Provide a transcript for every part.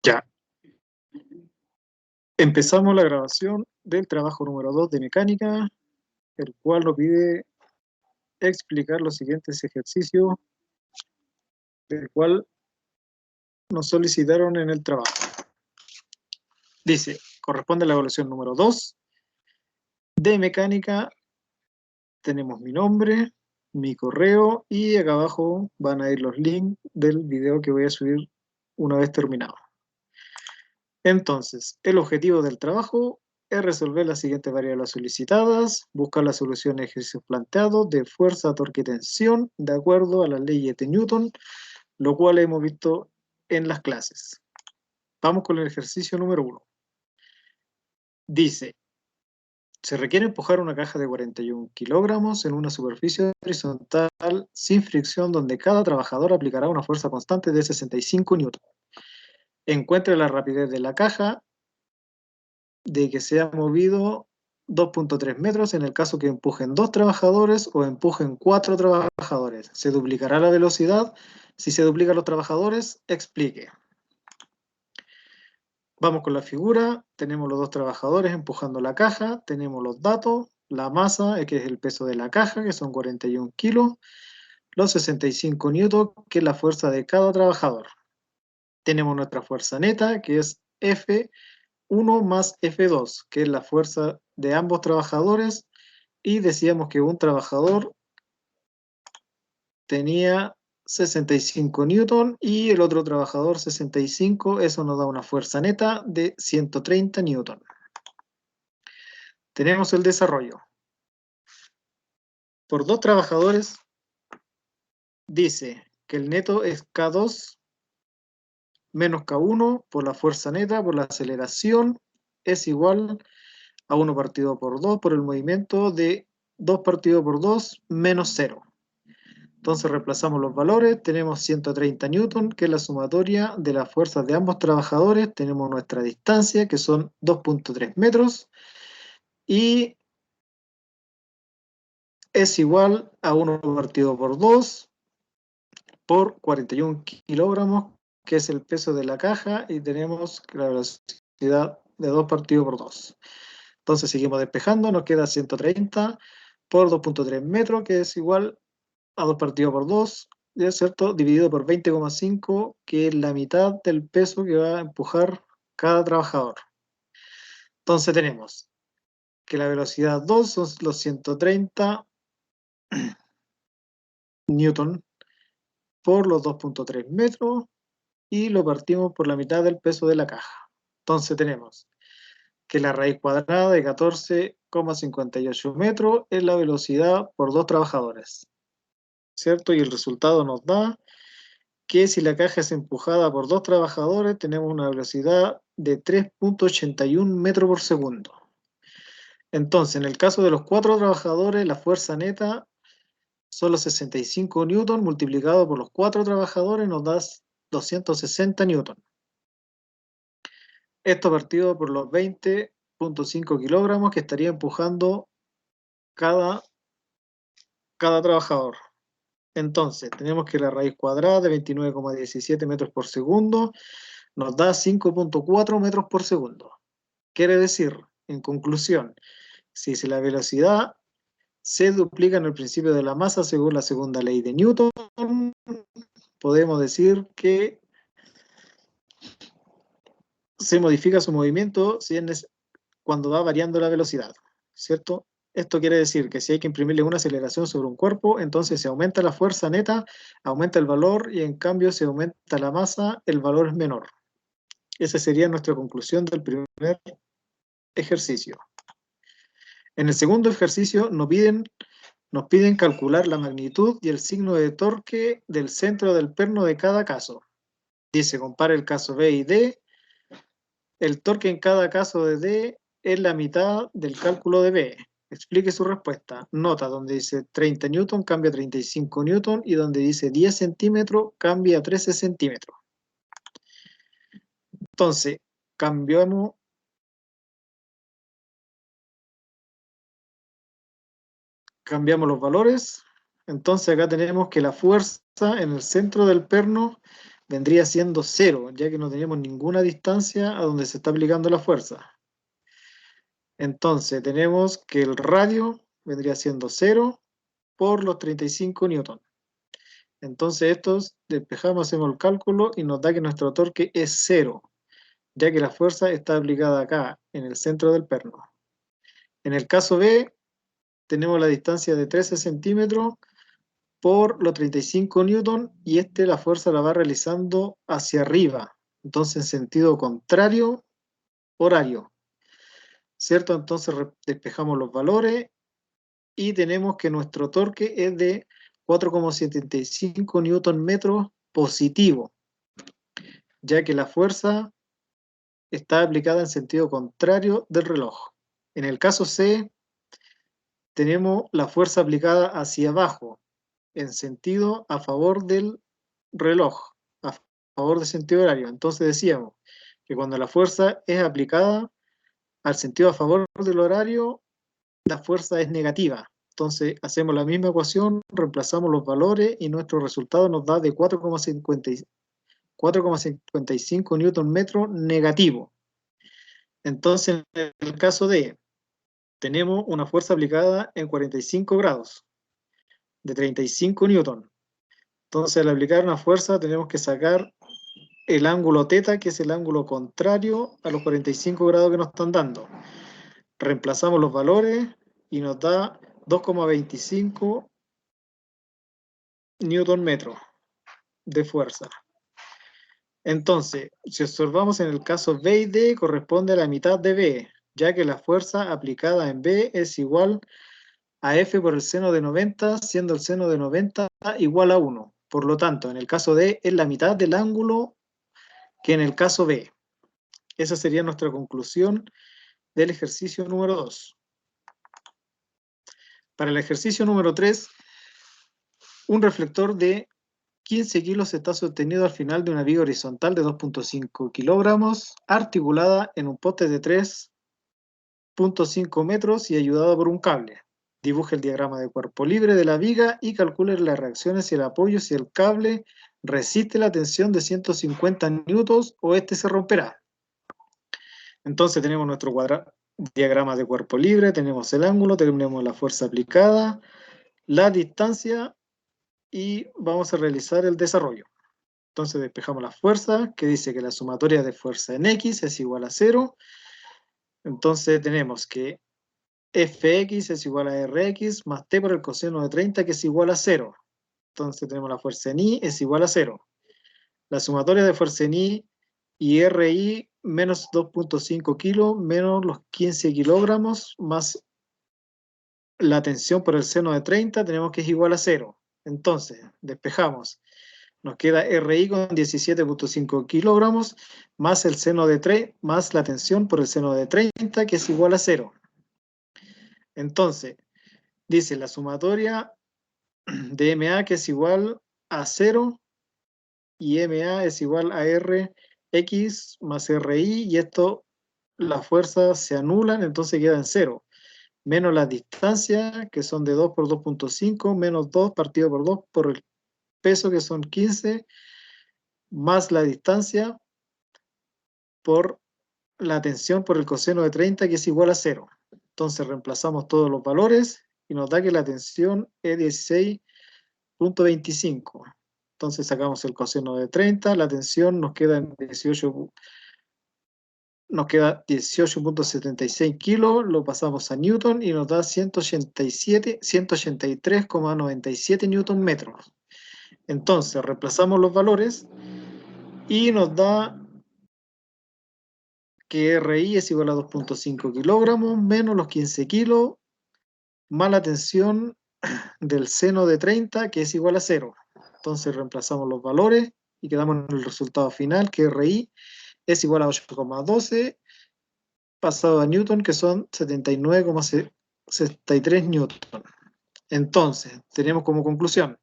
Ya. Empezamos la grabación del trabajo número 2 de mecánica, el cual nos pide explicar los siguientes ejercicios, del cual nos solicitaron en el trabajo. Dice, corresponde a la evaluación número 2 de mecánica. Tenemos mi nombre, mi correo y acá abajo van a ir los links del video que voy a subir una vez terminado. Entonces, el objetivo del trabajo es resolver las siguientes variables solicitadas, buscar la solución de ejercicios planteados de fuerza, torque y tensión de acuerdo a las leyes de Newton, lo cual hemos visto en las clases. Vamos con el ejercicio número 1. Dice, se requiere empujar una caja de 41 kilogramos en una superficie horizontal sin fricción donde cada trabajador aplicará una fuerza constante de 65 newton. Encuentre la rapidez de la caja de que se ha movido 2.3 metros en el caso que empujen 2 trabajadores o empujen 4 trabajadores. ¿Se duplicará la velocidad? Si se duplican los trabajadores, explique. Vamos con la figura, tenemos los 2 trabajadores empujando la caja, tenemos los datos, la masa, que es el peso de la caja, que son 41 kilos, los 65 newton, que es la fuerza de cada trabajador. Tenemos nuestra fuerza neta, que es F1 más F2, que es la fuerza de ambos trabajadores, y decíamos que un trabajador tenía 65 newton y el otro trabajador 65, eso nos da una fuerza neta de 130 newton. Tenemos el desarrollo. Por 2 trabajadores, dice que el neto es K2 menos K1 por la fuerza neta, por la aceleración, es igual a 1 partido por 2 por el movimiento de 2 partido por 2 menos 0. Entonces reemplazamos los valores, tenemos 130 newton, que es la sumatoria de las fuerzas de ambos trabajadores, tenemos nuestra distancia, que son 2.3 metros, y es igual a 1 partido por 2 por 41 kilogramos, que es el peso de la caja, y tenemos la velocidad de 2 partido por 2. Entonces seguimos despejando, nos queda 130 por 2.3 metros, que es igual a 2 partido por 2, ¿cierto? Dividido por 20,5, que es la mitad del peso que va a empujar cada trabajador. Entonces tenemos que la velocidad 2 son los 130 newton por los 2.3 metros y lo partimos por la mitad del peso de la caja. Entonces tenemos que la raíz cuadrada de 14,58 metros es la velocidad por 2 trabajadores, ¿cierto? Y el resultado nos da que si la caja es empujada por 2 trabajadores, tenemos una velocidad de 3.81 metros por segundo. Entonces, en el caso de los 4 trabajadores, la fuerza neta son los 65 newton multiplicado por los 4 trabajadores nos da 260 newton. Esto partido por los 20.5 kilogramos que estaría empujando cada trabajador. Entonces, tenemos que la raíz cuadrada de 29,17 metros por segundo nos da 5.4 metros por segundo. Quiere decir, en conclusión, si la velocidad se duplica en el principio de la masa según la segunda ley de Newton, podemos decir que se modifica su movimiento cuando va variando la velocidad, ¿cierto? Esto quiere decir que si hay que imprimirle una aceleración sobre un cuerpo, entonces se aumenta la fuerza neta, aumenta el valor, y en cambio si aumenta la masa, el valor es menor. Esa sería nuestra conclusión del primer ejercicio. En el segundo ejercicio nos piden calcular la magnitud y el signo de torque del centro del perno de cada caso. Dice, compare el caso B y D. El torque en cada caso de D es la mitad del cálculo de B. Explique su respuesta. Nota, donde dice 30 newton cambia a 35 newton y donde dice 10 centímetros cambia a 13 centímetros. Entonces, cambiamos cambiamos los valores. Entonces acá tenemos que la fuerza en el centro del perno vendría siendo 0, ya que no tenemos ninguna distancia a donde se está aplicando la fuerza. Entonces tenemos que el radio vendría siendo 0 por los 35 newton. Entonces estos despejamos, hacemos el cálculo y nos da que nuestro torque es 0, ya que la fuerza está aplicada acá, en el centro del perno. En el caso B, tenemos la distancia de 13 centímetros por los 35 newton y la fuerza la va realizando hacia arriba, entonces en sentido contrario, horario, ¿cierto? Entonces despejamos los valores y tenemos que nuestro torque es de 4,75 newton metros positivo, ya que la fuerza está aplicada en sentido contrario del reloj. En el caso C, tenemos la fuerza aplicada hacia abajo, en sentido a favor del reloj, a favor del sentido horario. Entonces decíamos que cuando la fuerza es aplicada al sentido a favor del horario, la fuerza es negativa. Entonces hacemos la misma ecuación, reemplazamos los valores y nuestro resultado nos da de 4,55 newton metro negativo. Entonces en el caso de, tenemos una fuerza aplicada en 45 grados de 35 newton. Entonces al aplicar una fuerza tenemos que sacar el ángulo θ, que es el ángulo contrario a los 45 grados que nos están dando. Reemplazamos los valores y nos da 2,25 newton metro de fuerza. Entonces, si observamos en el caso B y D, corresponde a la mitad de B, ya que la fuerza aplicada en B es igual a F por el seno de 90, siendo el seno de 90 igual a 1. Por lo tanto, en el caso D es la mitad del ángulo que en el caso B. Esa sería nuestra conclusión del ejercicio número 2. Para el ejercicio número 3, un reflector de 15 kilos está sostenido al final de una viga horizontal de 2,5 kilogramos, articulada en un poste de 3,5 metros y ayudado por un cable. Dibuje el diagrama de cuerpo libre de la viga y calcule las reacciones y el apoyo si el cable resiste la tensión de 150 newtons o este se romperá. Entonces tenemos nuestro diagrama de cuerpo libre, tenemos el ángulo, tenemos la fuerza aplicada, la distancia y vamos a realizar el desarrollo. Entonces despejamos la fuerza, que dice que la sumatoria de fuerza en X es igual a 0. Entonces tenemos que Fx es igual a Rx más T por el coseno de 30, que es igual a 0. Entonces tenemos la fuerza en Y es igual a 0. La sumatoria de fuerza en y RI menos 2,5 kilos menos los 15 kilogramos más la tensión por el seno de 30, tenemos que es igual a 0. Entonces, despejamos. Nos queda RI con 17,5 kilogramos más el seno de 3, más la tensión por el seno de 30, que es igual a 0. Entonces, dice la sumatoria de MA que es igual a 0 y MA es igual a RX más RI y esto, las fuerzas se anulan, entonces queda en 0. Menos la distancia, que son de 2 por 2,5, menos 2 partido por 2 por el peso, que son 15, más la distancia por la tensión por el coseno de 30, que es igual a 0. Entonces reemplazamos todos los valores y nos da que la tensión es 16,25. Entonces sacamos el coseno de 30, la tensión nos queda en 18,76 kilos, lo pasamos a newton y nos da 183,97 newton metros. Entonces reemplazamos los valores y nos da que RI es igual a 2,5 kilogramos menos los 15 kilos más la tensión del seno de 30, que es igual a 0. Entonces reemplazamos los valores y quedamos en el resultado final, que RI es igual a 8,12 pasado a newton, que son 79,63 newton. Entonces, tenemos como conclusión,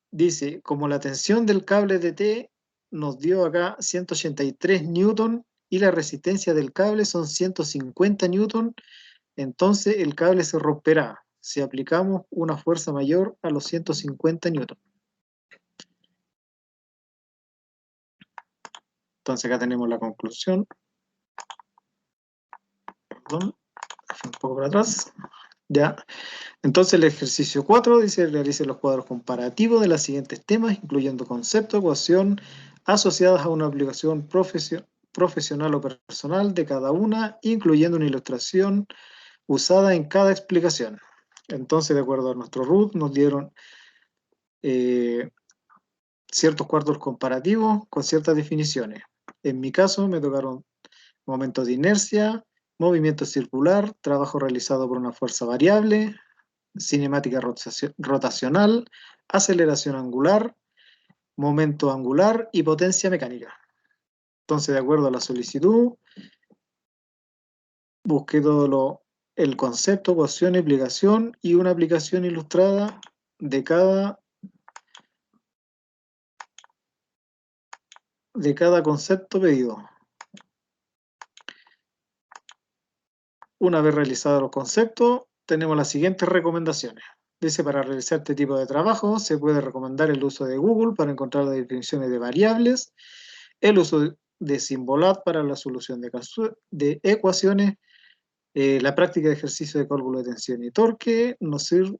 dice, como la tensión del cable de T nos dio acá 183 newton y la resistencia del cable son 150 newton, entonces el cable se romperá. si aplicamos una fuerza mayor a los 150 newton. Entonces acá tenemos la conclusión. Perdón, un poco para atrás. Ya. Entonces el ejercicio 4 dice, realice los cuadros comparativos de los siguientes temas, incluyendo concepto, ecuación, asociadas a una aplicación profesional o personal de cada una, incluyendo una ilustración usada en cada explicación. Entonces, de acuerdo a nuestro RUT, nos dieron ciertos cuadros comparativos con ciertas definiciones. En mi caso, me tocaron momentos de inercia, movimiento circular, trabajo realizado por una fuerza variable, cinemática rotacional, aceleración angular, momento angular y potencia mecánica. Entonces, de acuerdo a la solicitud, busqué el concepto, ecuación, aplicación y una aplicación ilustrada de cada concepto pedido. Una vez realizados los conceptos, tenemos las siguientes recomendaciones. Dice, para realizar este tipo de trabajo se puede recomendar el uso de Google para encontrar las definiciones de variables, el uso de Symbolab para la solución de ecuaciones, la práctica de ejercicio de cálculo de tensión y torque.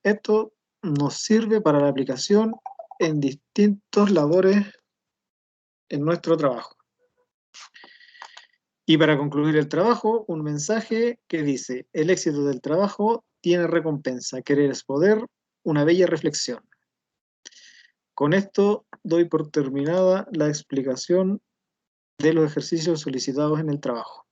Esto nos sirve para la aplicación en distintos labores en nuestro trabajo. Y para concluir el trabajo, un mensaje que dice, el éxito del trabajo tiene recompensa, querer es poder, una bella reflexión. Con esto doy por terminada la explicación de los ejercicios solicitados en el trabajo.